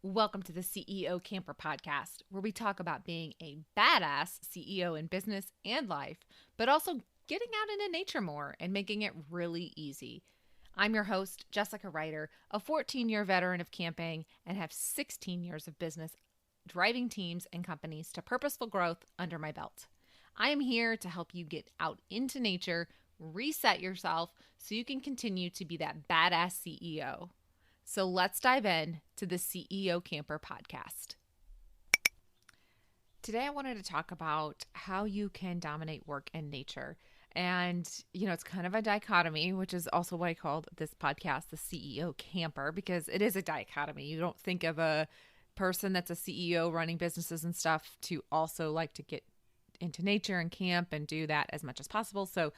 Welcome to the CEO Camper Podcast, where we talk about being a badass CEO in business and life, but also getting out into nature more and making it really easy. I'm your host, Jessica Ryder, a 14-year veteran of camping and have 16 years of business driving teams and companies to purposeful growth under my belt. I am here to help you get out into nature, reset yourself so you can continue to be that badass CEO. So let's dive in to the CEO Camper Podcast. Today I wanted to talk about how you can dominate work and nature. And, it's kind of a dichotomy, which is also why I called this podcast the CEO Camper, because it is a dichotomy. You don't think of a person that's a CEO running businesses and stuff to also like to get into nature and camp and do that as much as possible. So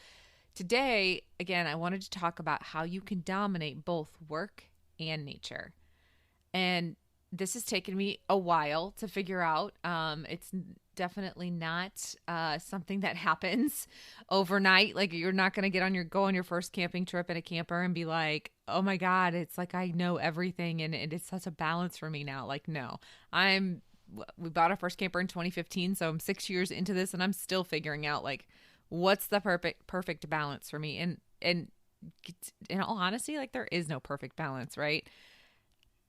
today, again, I wanted to talk about how you can dominate both work and nature. And this has taken me a while to figure out. It's definitely not something that happens overnight. Like, you're not going to go on your first camping trip in a camper and be like, oh my God, it's like I know everything and it's such a balance for me now. Like, no, we bought our first camper in 2015, so I'm 6 years into this and I'm still figuring out like what's the perfect balance for me. And in all honesty, like, there is no perfect balance, right?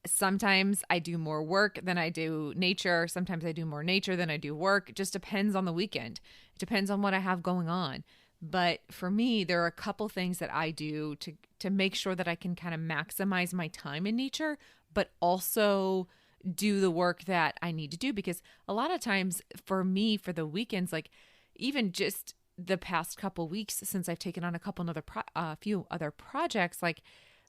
Sometimes I do more work than I do nature. Sometimes I do more nature than I do work. It just depends on the weekend. It depends on what I have going on. But for me, there are a couple things that I do to make sure that I can kind of maximize my time in nature, but also do the work that I need to do. Because a lot of times for me, for the weekends, like even just the past couple weeks since I've taken on a few other projects, like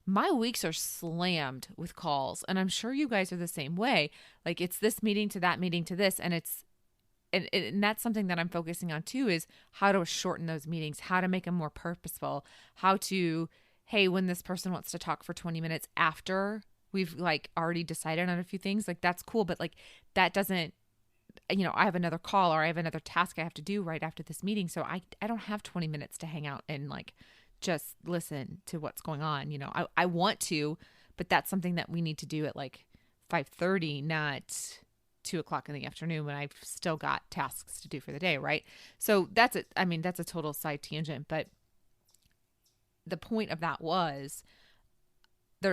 my weeks are slammed with calls, and I'm sure you guys are the same way. Like, it's this meeting to that meeting to this, and and that's something that I'm focusing on too, is how to shorten those meetings, how to make them more purposeful, how to, hey, when this person wants to talk for 20 minutes after we've like already decided on a few things, like that's cool, but like that doesn't, I have another call or I have another task I have to do right after this meeting. So I don't have 20 minutes to hang out and like just listen to what's going on. I want to, but that's something that we need to do at like 5:30, not 2:00 in the afternoon when I've still got tasks to do for the day. Right. So that's it. I mean, that's a total side tangent, but the point of that was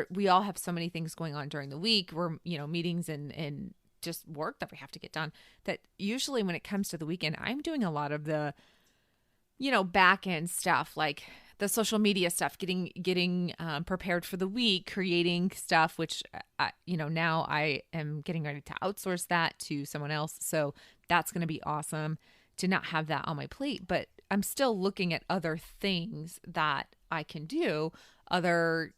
we all have so many things going on during the week. We're, meetings and just work that we have to get done, that usually when it comes to the weekend, I'm doing a lot of the, back end stuff, like the social media stuff, getting prepared for the week, creating stuff, which, now I am getting ready to outsource that to someone else. So that's going to be awesome to not have that on my plate, but I'm still looking at other things that I can do, other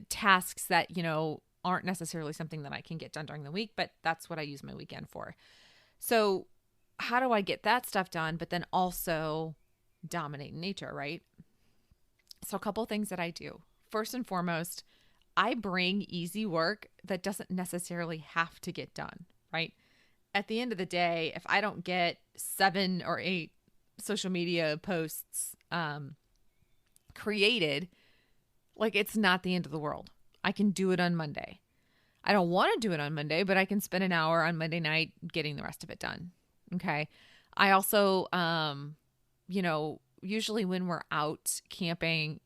tasks that, aren't necessarily something that I can get done during the week, but that's what I use my weekend for. So how do I get that stuff done, but then also dominate nature, right? So a couple of things that I do. First and foremost, I bring easy work that doesn't necessarily have to get done, right? At the end of the day, if I don't get 7 or 8 social media posts created, like, it's not the end of the world. I can do it on Monday. I don't want to do it on Monday, but I can spend an hour on Monday night getting the rest of it done. Okay. I also, usually when we're out camping,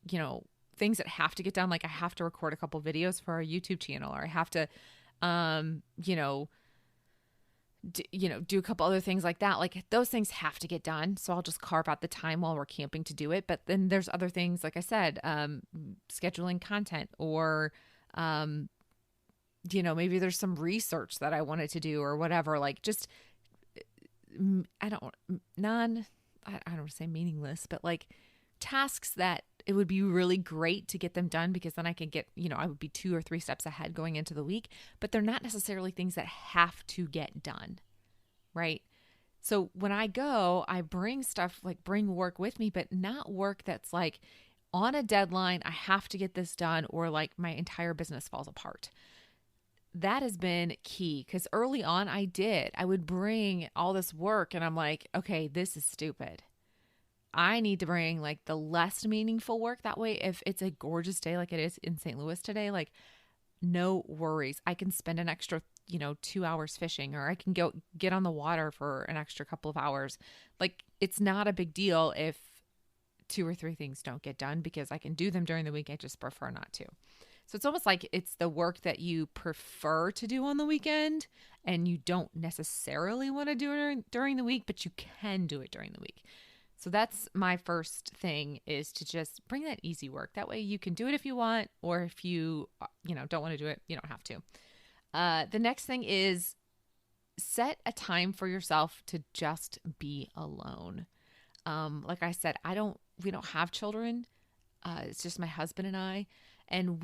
things that have to get done, like I have to record a couple videos for our YouTube channel, or I have to, do a couple other things like that. Like, those things have to get done. So I'll just carve out the time while we're camping to do it. But then there's other things, like I said, scheduling content, or, maybe there's some research that I wanted to do or whatever. Like, just, I don't want to say meaningless, but like tasks that it would be really great to get them done, because then I can get, I would be 2 or 3 steps ahead going into the week, but they're not necessarily things that have to get done. Right. So when I go, I bring work with me, but not work that's like on a deadline. I have to get this done, or like my entire business falls apart. That has been key, because early on I would bring all this work and I'm like, okay, this is stupid. I need to bring like the less meaningful work. That way, if it's a gorgeous day like it is in St. Louis today, like no worries. I can spend an extra 2 hours fishing, or I can go get on the water for an extra couple of hours. Like, it's not a big deal if two or three things don't get done, because I can do them during the week. I just prefer not to. So it's almost like it's the work that you prefer to do on the weekend and you don't necessarily want to do it during the week, but you can do it during the week. So that's my first thing, is to just bring that easy work. That way you can do it if you want, or if you don't want to do it, you don't have to. The next thing is set a time for yourself to just be alone. Like I said, we don't have children. It's just my husband and I. And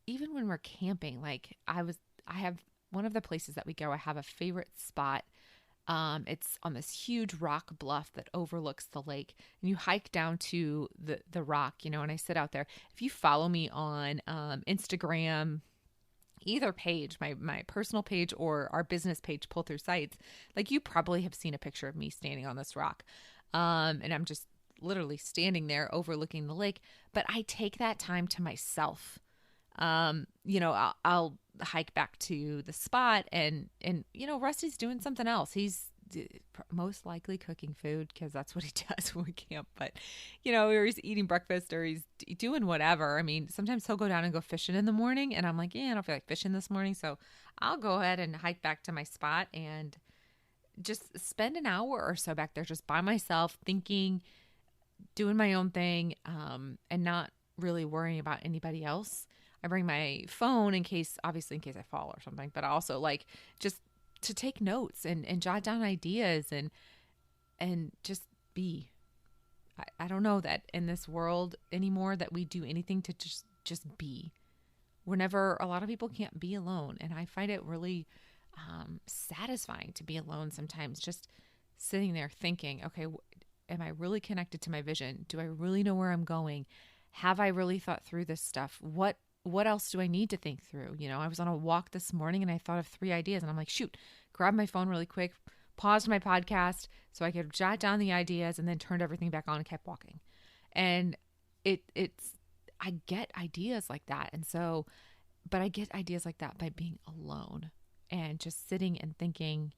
even when we're camping, like I have one of the places that we go, I have a favorite spot. It's on this huge rock bluff that overlooks the lake, and you hike down to the rock, and I sit out there. If you follow me on Instagram, either page, my personal page or our business page, Pull Through Sites, like, you probably have seen a picture of me standing on this rock. And I'm just literally standing there overlooking the lake, but I take that time to myself. I'll hike back to the spot, and Rusty's doing something else. He's most likely cooking food, because that's what he does when we camp. But or he's eating breakfast, or he's doing whatever. I mean, sometimes he'll go down and go fishing in the morning, and I'm like, I don't feel like fishing this morning, so I'll go ahead and hike back to my spot and just spend an hour or so back there, just by myself, thinking, doing my own thing, and not really worrying about anybody else. I bring my phone in case I fall or something, but I also like just to take notes and jot down ideas and just be. I don't know that in this world anymore that we do anything to just be. Whenever a lot of people can't be alone, and I find it really satisfying to be alone sometimes, just sitting there thinking, okay, am I really connected to my vision? Do I really know where I'm going? Have I really thought through this stuff? What else do I need to think through? I was on a walk this morning and I thought of 3 ideas, and I'm like, shoot, grab my phone really quick, paused my podcast so I could jot down the ideas, and then turned everything back on and kept walking. And I get ideas like that. But I get ideas like that by being alone and just sitting and thinking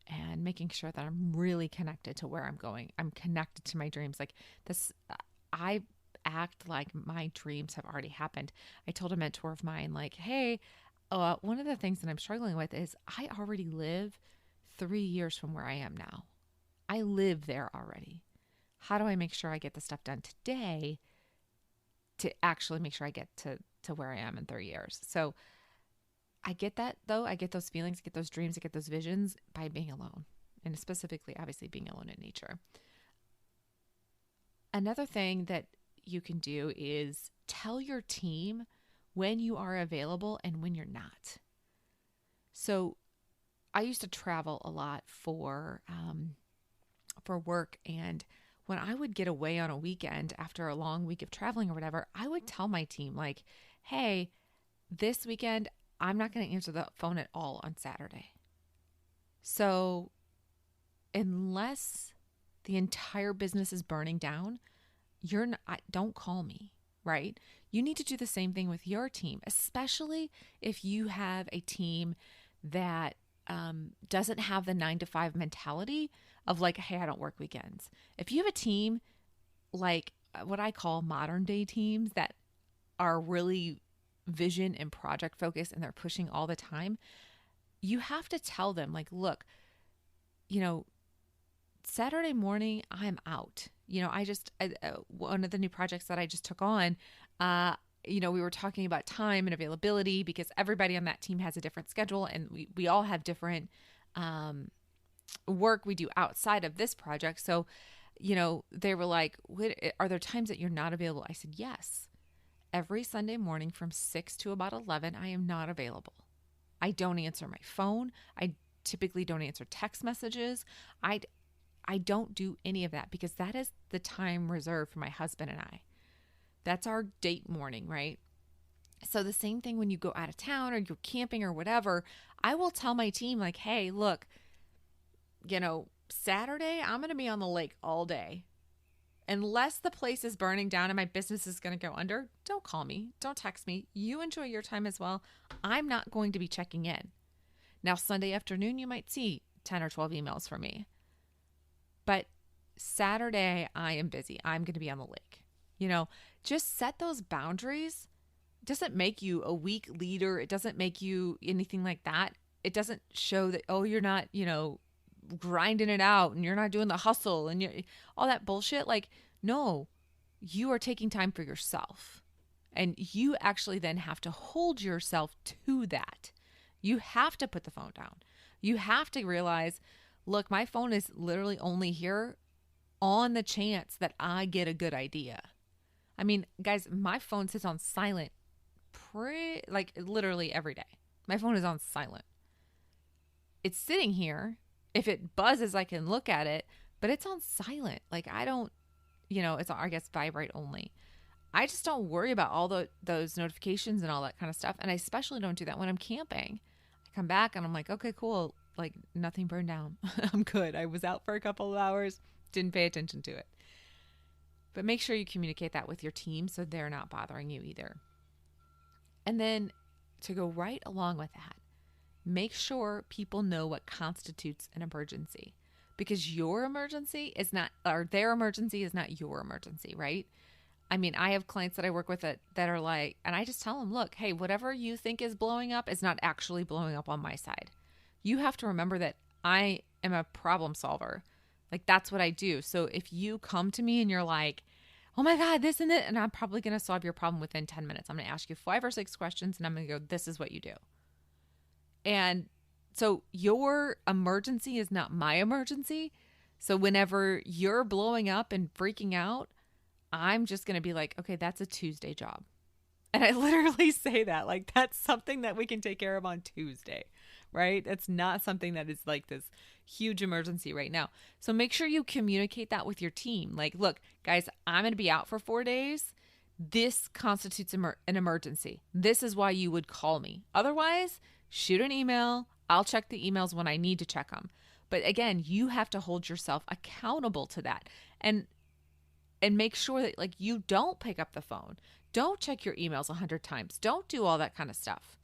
and making sure that I'm really connected to where I'm going. I'm connected to my dreams. Like this, I act like my dreams have already happened. I told a mentor of mine, like, hey, one of the things that I'm struggling with is I already live 3 years from where I am now. I live there already. How do I make sure I get the stuff done today to actually make sure I get to where I am in 3 years? So I get that, though. I get those feelings, I get those dreams, I get those visions by being alone, and specifically, obviously, being alone in nature. Another thing that you can do is tell your team when you are available and when you're not. So I used to travel a lot for work, and when I would get away on a weekend after a long week of traveling or whatever, I would tell my team, like, hey, this weekend I'm not going to answer the phone at all on Saturday. So unless the entire business is burning down, don't call me, right? You need to do the same thing with your team, especially if you have a team that doesn't have the 9 to 5 mentality of like, hey, I don't work weekends. If you have a team like what I call modern day teams that are really vision and project focused and they're pushing all the time, you have to tell them, like, look, Saturday morning I'm out. One of the new projects that I just took on, we were talking about time and availability because everybody on that team has a different schedule, and we all have different work we do outside of this project. So, they were like, are there times that you're not available? I said, yes. Every Sunday morning from 6 to about 11, I am not available. I don't answer my phone. I typically don't answer text messages. I don't do any of that because that is the time reserved for my husband and I. That's our date morning, right? So the same thing when you go out of town or you're camping or whatever, I will tell my team, like, hey, look, Saturday, I'm going to be on the lake all day. Unless the place is burning down and my business is going to go under, don't call me. Don't text me. You enjoy your time as well. I'm not going to be checking in. Now, Sunday afternoon, you might see 10 or 12 emails from me. But Saturday, I am busy. I'm going to be on the lake. Just set those boundaries. It doesn't make you a weak leader. It doesn't make you anything like that. It doesn't show that, oh, you're not, grinding it out and you're not doing the hustle and all that bullshit. Like, no, you are taking time for yourself. And you actually then have to hold yourself to that. You have to put the phone down. You have to realize, look, my phone is literally only here on the chance that I get a good idea. I mean, guys, my phone sits on silent literally every day. My phone is on silent. It's sitting here. If it buzzes, I can look at it, but it's on silent. Like, I don't, it's on, I guess, vibrate only. I just don't worry about all those notifications and all that kind of stuff. And I especially don't do that when I'm camping. I come back and I'm like, okay, cool. Like, nothing burned down. I'm good. I was out for a couple of hours, didn't pay attention to it. But make sure you communicate that with your team so they're not bothering you either. And then to go right along with that, make sure people know what constitutes an emergency, because your emergency is not, or their emergency is not your emergency, right? I mean, I have clients that I work with that are like, and I just tell them, look, hey, whatever you think is blowing up is not actually blowing up on my side. You have to remember that I am a problem solver. Like, that's what I do. So if you come to me and you're like, oh my God, this and that, and I'm probably going to solve your problem within 10 minutes. I'm going to ask you 5 or 6 questions and I'm going to go, this is what you do. And so your emergency is not my emergency. So whenever you're blowing up and freaking out, I'm just going to be like, okay, that's a Tuesday job. And I literally say that, like, that's something that we can take care of on Tuesday, right? It's not something that is like this huge emergency right now. So make sure you communicate that with your team. Like, look, guys, I'm going to be out for 4 days. This constitutes an emergency. This is why you would call me. Otherwise, shoot an email. I'll check the emails when I need to check them. But again, you have to hold yourself accountable to that. And make sure that, like, you don't pick up the phone. Don't check your emails 100 times. Don't do all that kind of stuff.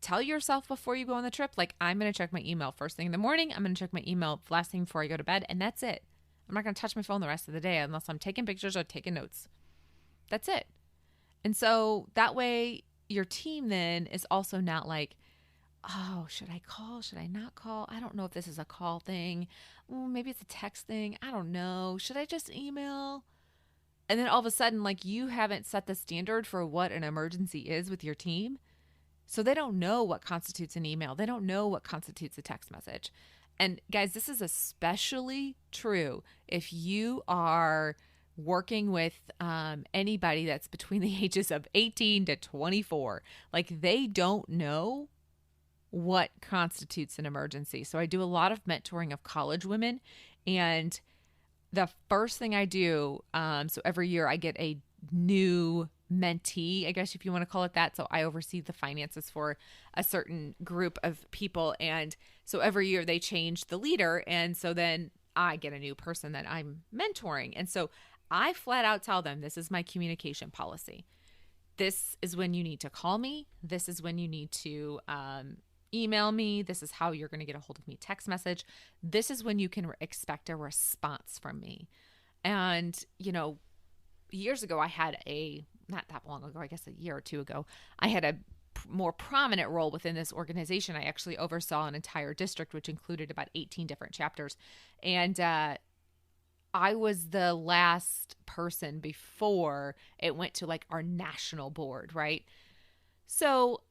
Tell yourself before you go on the trip, like, I'm going to check my email first thing in the morning. I'm going to check my email last thing before I go to bed. And that's it. I'm not going to touch my phone the rest of the day unless I'm taking pictures or taking notes. That's it. And so that way your team then is also not like, oh, should I call? Should I not call? I don't know if this is a call thing. Well, maybe it's a text thing. I don't know. Should I just email? And then all of a sudden, like, you haven't set the standard for what an emergency is with your team. So they don't know what constitutes an email. They don't know what constitutes a text message. And guys, this is especially true if you are working with anybody that's between the ages of 18 to 24. Like, they don't know what constitutes an emergency. So I do a lot of mentoring of college women, and the first thing I do, so every year I get a new mentee, I guess if you want to call it that. So I oversee the finances for a certain group of people. And so every year they change the leader. And so then I get a new person that I'm mentoring. And so I flat out tell them, this is my communication policy. This is when you need to call me. This is when you need to email me. This is how you're going to get a hold of me, text message. This is when you can expect a response from me. And, years ago, I had not that long ago, I guess a year or two ago, I had a more prominent role within this organization. I actually oversaw an entire district, which included about 18 different chapters. And I was the last person before it went to, like, our national board, right? So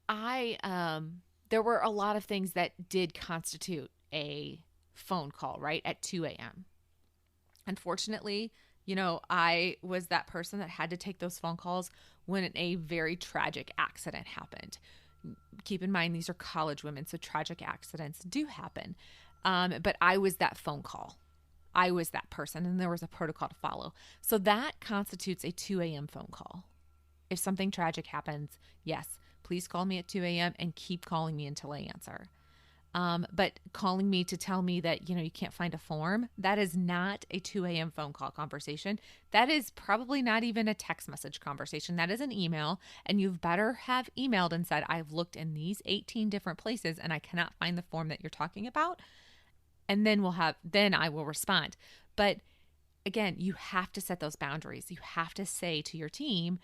there were a lot of things that did constitute a phone call, right, at 2 a.m. Unfortunately, I was that person that had to take those phone calls when a very tragic accident happened. Keep in mind, these are college women, so tragic accidents do happen. But I was that phone call. I was that person, and there was a protocol to follow. So that constitutes a 2 a.m. phone call. If something tragic happens, yes, please call me at 2 a.m. and keep calling me until I answer. But calling me to tell me that, you can't find a form, that is not a 2 a.m. phone call conversation. That is probably not even a text message conversation. That is an email. And you've better have emailed and said, I've looked in these 18 different places and I cannot find the form that you're talking about. And then I will respond. But again, you have to set those boundaries. You have to say to your team,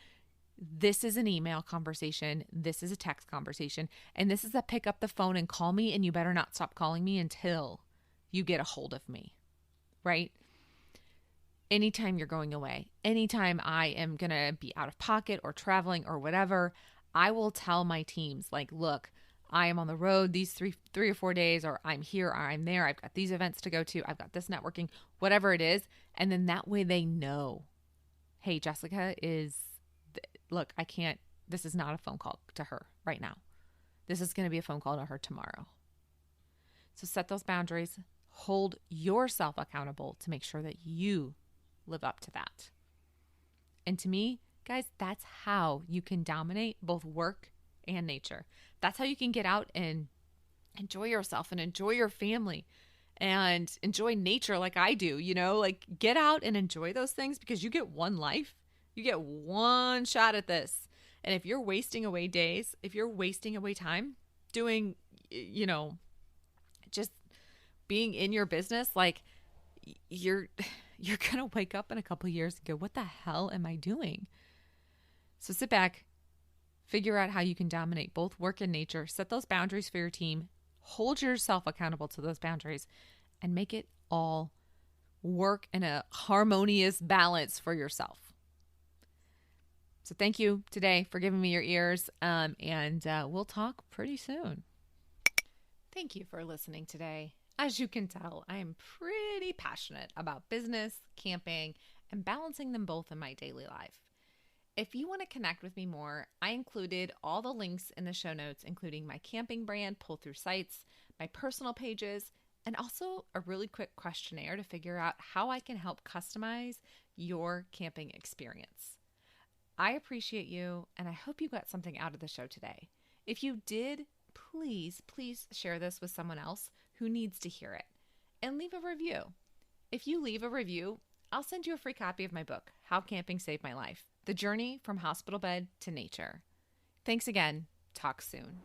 this is an email conversation. This is a text conversation. And this is a pick up the phone and call me. And you better not stop calling me until you get a hold of me, right? Anytime you're going away, anytime I am going to be out of pocket or traveling or whatever, I will tell my teams like, look, I am on the road these three or 4 days, or I'm here, or I'm there. I've got these events to go to. I've got this networking, whatever it is. And then that way they know, hey, Jessica look, I can't, this is not a phone call to her right now. This is going to be a phone call to her tomorrow. So set those boundaries, hold yourself accountable to make sure that you live up to that. And to me, guys, that's how you can dominate both work and nature. That's how you can get out and enjoy yourself and enjoy your family and enjoy nature like I do, like get out and enjoy those things because you get one life. You get one shot at this. And if you're wasting away days, if you're wasting away time doing, just being in your business, like you're going to wake up in a couple of years and go, what the hell am I doing? So sit back, figure out how you can dominate both work and nature, set those boundaries for your team, hold yourself accountable to those boundaries, and make it all work in a harmonious balance for yourself. So thank you today for giving me your ears, and we'll talk pretty soon. Thank you for listening today. As you can tell, I am pretty passionate about business, camping, and balancing them both in my daily life. If you want to connect with me more, I included all the links in the show notes, including my camping brand, Pull Through Sites, my personal pages, and also a really quick questionnaire to figure out how I can help customize your camping experience. I appreciate you, and I hope you got something out of the show today. If you did, please share this with someone else who needs to hear it, and leave a review. If you leave a review, I'll send you a free copy of my book, How Camping Saved My Life: The Journey from Hospital Bed to Nature. Thanks again. Talk soon.